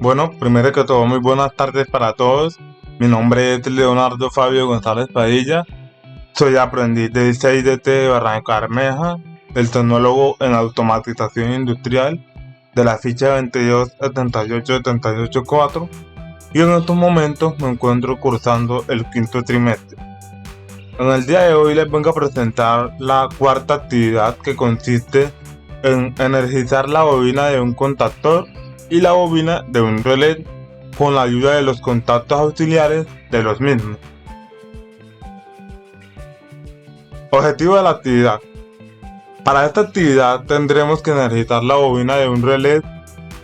Bueno, primero que todo, muy buenas tardes para todos. Mi nombre es Leonardo Fabio González Padilla. Soy aprendiz del 6DT de Barranca Bermeja, el tecnólogo en automatización industrial de la ficha 2278784 y en estos momentos me encuentro cursando el quinto trimestre. En el día de hoy les vengo a presentar la cuarta actividad, que consiste en energizar la bobina de un contactor y la bobina de un relé con la ayuda de los contactos auxiliares de los mismos. Objetivo de la actividad. Para esta actividad tendremos que energizar la bobina de un relé,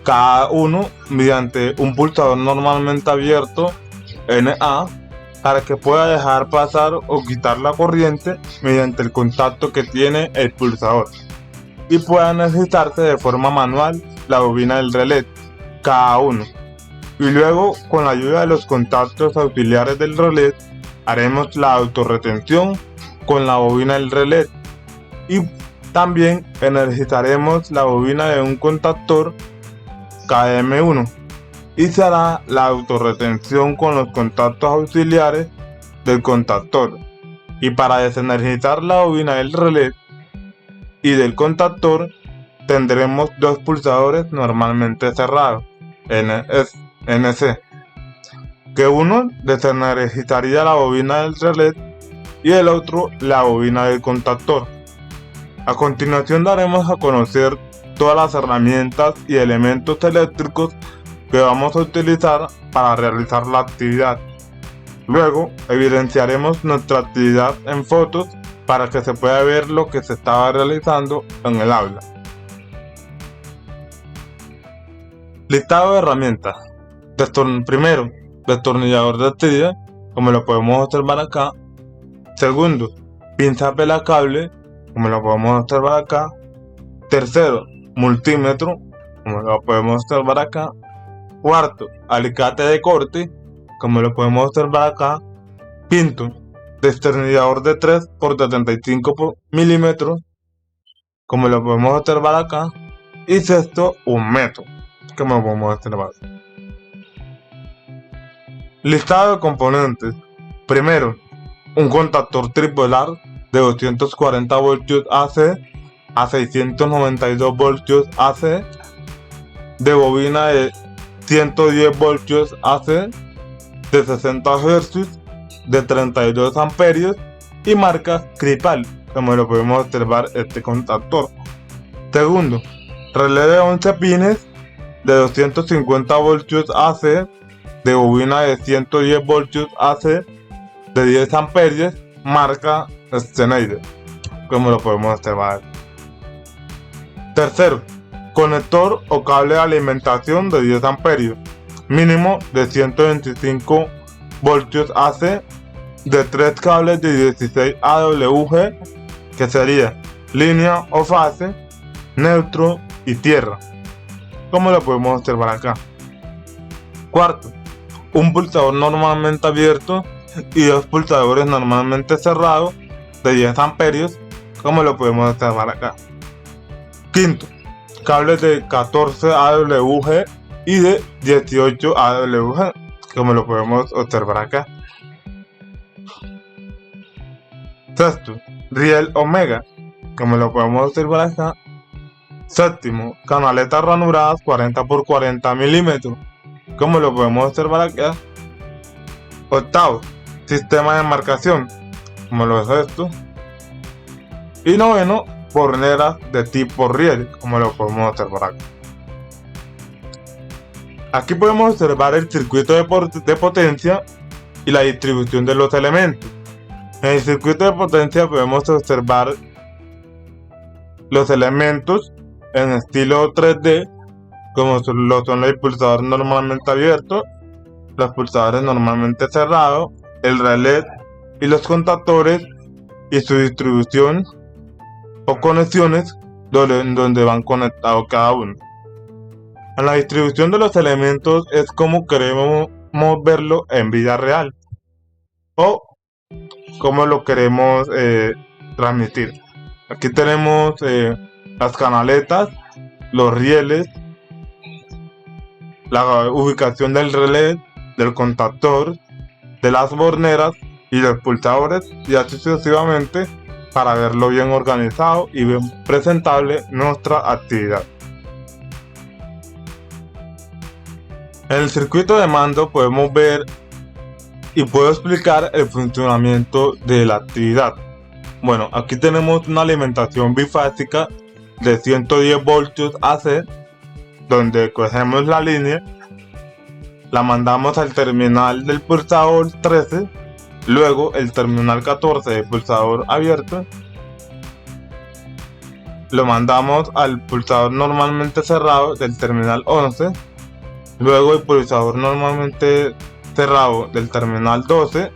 cada uno mediante un pulsador normalmente abierto NA, para que pueda dejar pasar o quitar la corriente mediante el contacto que tiene el pulsador, y pueda energizarse de forma manual la bobina del relé, cada uno. Y luego, con la ayuda de los contactos auxiliares del relé, haremos la autorretención con la bobina del relé, y también energizaremos la bobina de un contactor KM1, y se hará la autorretención con los contactos auxiliares del contactor. Y para desenergizar la bobina del relé y del contactor, tendremos dos pulsadores normalmente cerrados, NC, que uno desenergizaría la bobina del relé y el otro la bobina del contactor. A continuación daremos a conocer todas las herramientas y elementos eléctricos que vamos a utilizar para realizar la actividad. Luego evidenciaremos nuestra actividad en fotos para que se pueda ver lo que se estaba realizando en el aula. Listado de herramientas. Primero, destornillador de actividad, como lo podemos observar acá. Segundo, pinza pelacable, como lo podemos observar acá. Tercero, multímetro, como lo podemos observar acá. Cuarto, alicate de corte, como lo podemos observar acá. Quinto, destornillador de 3 por 75 milímetros, como lo podemos observar acá. Y sexto, un metro, como lo podemos observar. Listado de componentes. Primero, un contactor tripolar de 240 voltios AC a 692 voltios AC, de bobina de 110 voltios AC, de 60 Hz, de 32 amperios y marca Kripal, como lo podemos observar este contactor. Segundo, relé de 11 pines de 250 voltios AC, de bobina de 110 voltios AC, de 10 amperios, marca Schneider, como lo podemos observar. Tercero, conector o cable de alimentación de 10 amperios, mínimo de 125 voltios AC, de 3 cables de 16 AWG, que sería línea o fase, neutro y tierra, como lo podemos observar acá. Cuarto, un pulsador normalmente abierto y dos pulsadores normalmente cerrados de 10 amperios, como lo podemos observar acá. Quinto, cables de 14 AWG y de 18 AWG, como lo podemos observar acá. Sexto, riel omega, como lo podemos observar acá. Séptimo, canaletas ranuradas 40 por 40 milímetros, como lo podemos observar acá. Octavo, sistema de marcación, como lo es esto. Y noveno, borneras de tipo riel, como lo podemos observar acá. Aquí podemos observar el circuito de potencia y la distribución de los elementos. En el circuito de potencia podemos observar los elementos en estilo 3D, como lo son los pulsadores normalmente abiertos, los pulsadores normalmente cerrados, el relé y los contactores y su distribución o conexiones donde van conectados cada uno. En la distribución de los elementos es como queremos verlo en vida real o como lo queremos transmitir. Aquí tenemos las canaletas, los rieles, la ubicación del relé, del contactor, de las borneras y los pulsadores, y así sucesivamente, para verlo bien organizado y bien presentable nuestra actividad. En el circuito de mando podemos ver y puedo explicar el funcionamiento de la actividad. Bueno, aquí tenemos una alimentación bifásica de 110 voltios AC, donde cogemos la línea, la mandamos al terminal del pulsador 13, luego el terminal 14 del pulsador abierto, lo mandamos al pulsador normalmente cerrado del terminal 11, luego el pulsador normalmente cerrado del terminal 12,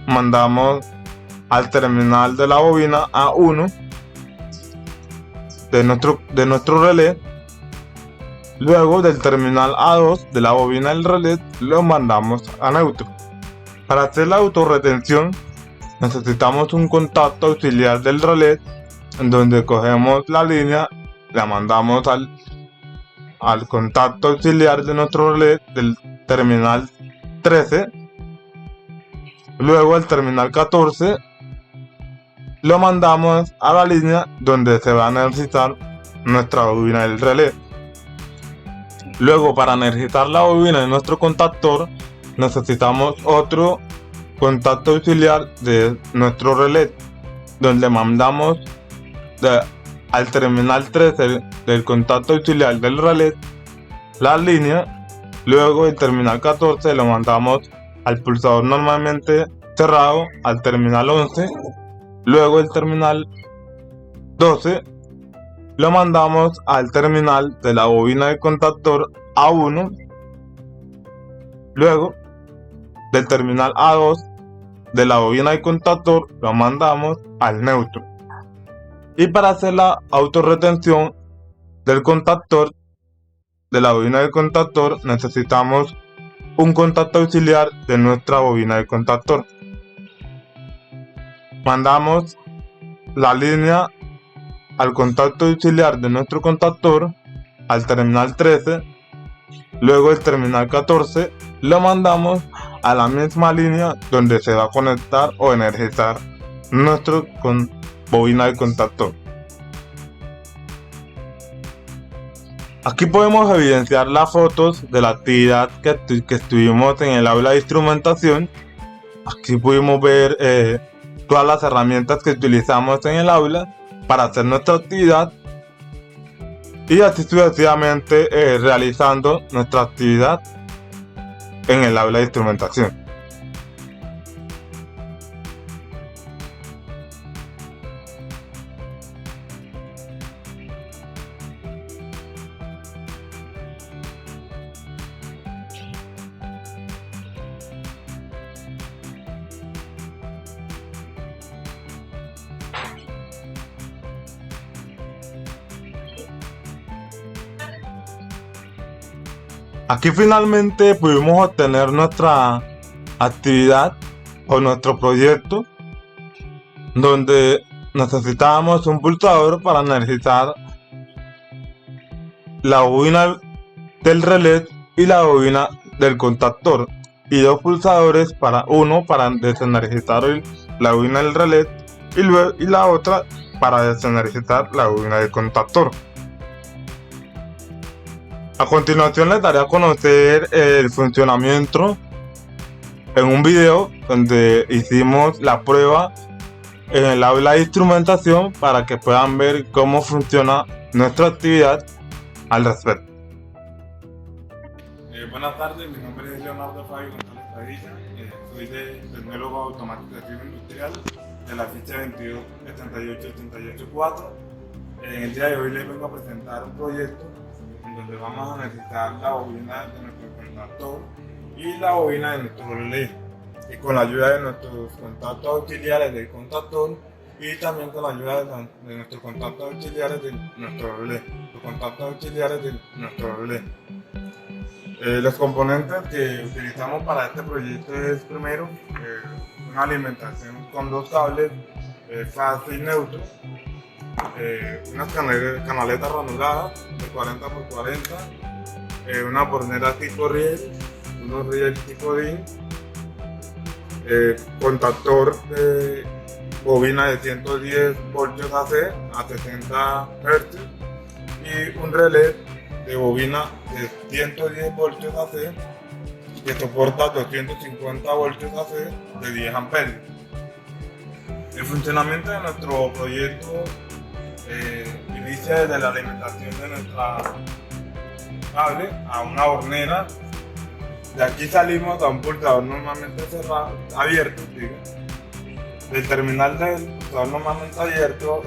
mandamos al terminal de la bobina A1 de nuestro relé, luego del terminal A2 de la bobina del relé lo mandamos a neutro. Para hacer la autorretención necesitamos un contacto auxiliar del relé, en donde cogemos la línea, la mandamos al contacto auxiliar de nuestro relé del terminal 13, luego el terminal 14 lo mandamos a la línea donde se va a necesitar nuestra bobina del relé. Luego, para energizar la bobina de nuestro contactor, necesitamos otro contacto auxiliar de nuestro relé, donde mandamos al terminal 13 del contacto auxiliar del relé la línea, luego el terminal 14 lo mandamos al pulsador normalmente cerrado, al terminal 11, luego el terminal 12 lo mandamos al terminal de la bobina del contactor A1, luego del terminal A2 de la bobina del contactor lo mandamos al neutro. Y para hacer la autorretención del contactor de la bobina del contactor necesitamos un contacto auxiliar de nuestra bobina del contactor. Mandamos la línea al contacto auxiliar de nuestro contactor, al terminal 13, luego el terminal 14 lo mandamos a la misma línea donde se va a conectar o energizar nuestro bobina del contactor. Aquí podemos evidenciar las fotos de la actividad que estuvimos en el aula de instrumentación. Aquí pudimos ver todas las herramientas que utilizamos en el aula para hacer nuestra actividad, y así sucesivamente realizando nuestra actividad en el aula de instrumentación. Aquí finalmente pudimos obtener nuestra actividad o nuestro proyecto, donde necesitábamos un pulsador para energizar la bobina del relé y la bobina del contactor, y dos pulsadores, uno para desenergizar la bobina del relé y la otra para desenergizar la bobina del contactor. A continuación les daré a conocer el funcionamiento en un video donde hicimos la prueba en el aula de instrumentación, para que puedan ver cómo funciona nuestra actividad al respecto. Buenas tardes, mi nombre es Leonardo Fabio González Padilla, soy de tecnólogo automatización industrial de la ficha 2278884. En el día de hoy les vengo a presentar un proyecto en donde vamos a necesitar la bobina de nuestro contactor y la bobina de nuestro relé, y con la ayuda de nuestros contactos auxiliares del contactor y también con la ayuda de nuestros contactos auxiliares de nuestro relé, los contactos auxiliares de nuestro relé. Los componentes que utilizamos para este proyecto es primero una alimentación con dos cables fase y neutro, unas canaletas ranuradas de 40 x 40, una bornera tipo riel, unos riel tipo DIN, contactor de bobina de 110 voltios AC a 60 Hz y un relé de bobina de 110 voltios AC que soporta 250 voltios AC de 10 amperios. El funcionamiento de nuestro proyecto inicia desde la alimentación de nuestra cable a una hornera. De aquí salimos a un pulsador normalmente cerrado, abierto, digo. Del terminal del pulsador normalmente abierto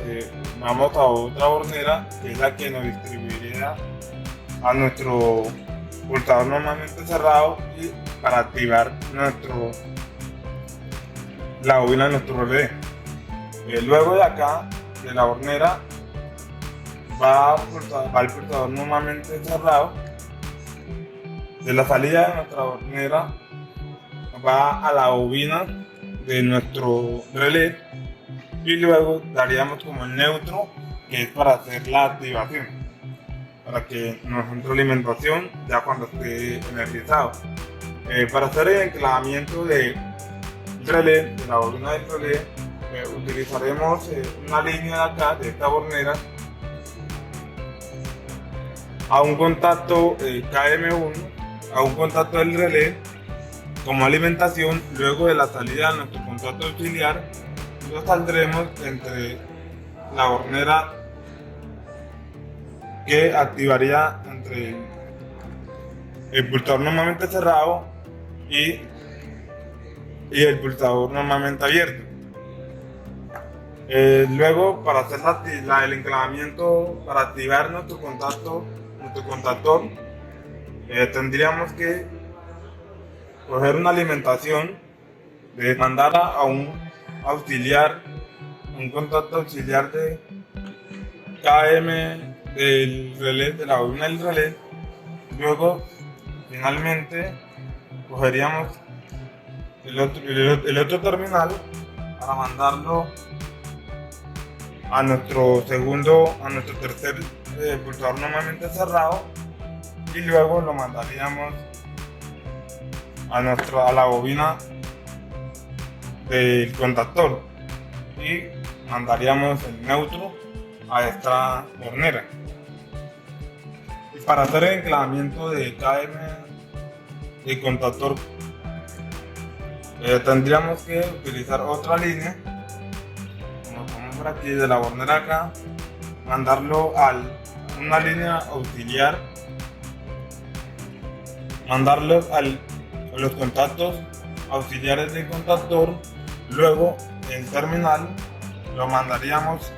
vamos a otra hornera que es la que nos distribuiría a nuestro pulsador normalmente cerrado y para activar la bobina de nuestro relé. Luego de acá, de la hornera, va el pulsador normalmente cerrado. De la salida de nuestra hornera va a la bobina de nuestro relé y luego daríamos como el neutro, que es para hacer la activación, para que nos entre alimentación ya cuando esté energizado. Para hacer el enclavamiento del relé, de la bobina del relé, utilizaremos una línea de acá, de esta hornera, a un contacto KM1, a un contacto del relé como alimentación. Luego de la salida de nuestro contacto auxiliar, lo saldremos entre la hornera que activaría entre el pulsador normalmente cerrado y el pulsador normalmente abierto. Luego, para hacer el enclavamiento, para activar nuestro contactor, tendríamos que coger una alimentación, de mandar a un auxiliar, un contacto auxiliar de KM del relé, de la bobina del relé. Luego, finalmente, cogeríamos el otro terminal para mandarlo a nuestro tercer pulsador normalmente cerrado y luego lo mandaríamos a la bobina del contactor y mandaríamos el neutro a esta hornera. Y para hacer el enclavamiento de KM del contactor tendríamos que utilizar otra línea, como ponemos por aquí, de la hornera acá, mandarlo a una línea auxiliar, mandarlo a los contactos auxiliares del contactor. Luego el terminal lo mandaríamos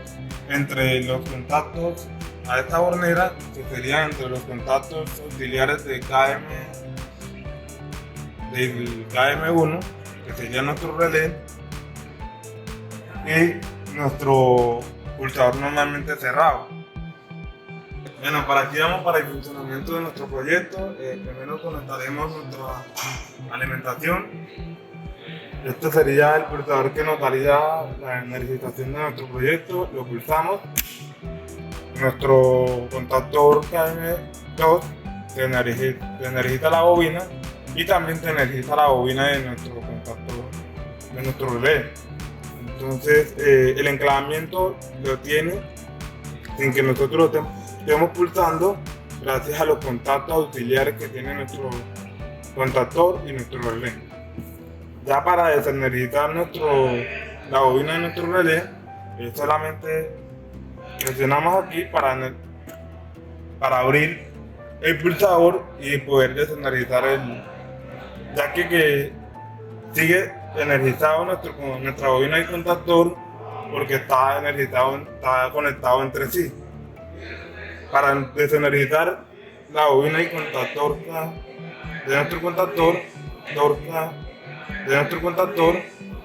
entre los contactos a esta hornera, que sería entre los contactos auxiliares del KM1, que sería nuestro relé, y nuestro pulsador normalmente cerrado. Bueno, para el funcionamiento de nuestro proyecto, primero conectaremos nuestra alimentación. Este sería el pulsador que nos daría la energización de nuestro proyecto. Lo pulsamos. Nuestro contactor KM2 se energiza la bobina y también se energiza la bobina de nuestro contactor, de nuestro relé. Entonces, el enclavamiento lo tiene sin que nosotros lo estemos pulsando, gracias a los contactos auxiliares que tiene nuestro contactor y nuestro relé. Ya para desenergizar la bobina de nuestro relé, solamente presionamos aquí para abrir el pulsador y poder desenergizar ya que sigue energizado nuestra bobina y contactor, porque está conectado entre sí. Para desenergizar la bobina y contactor de nuestro contactor,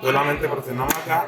solamente presionamos acá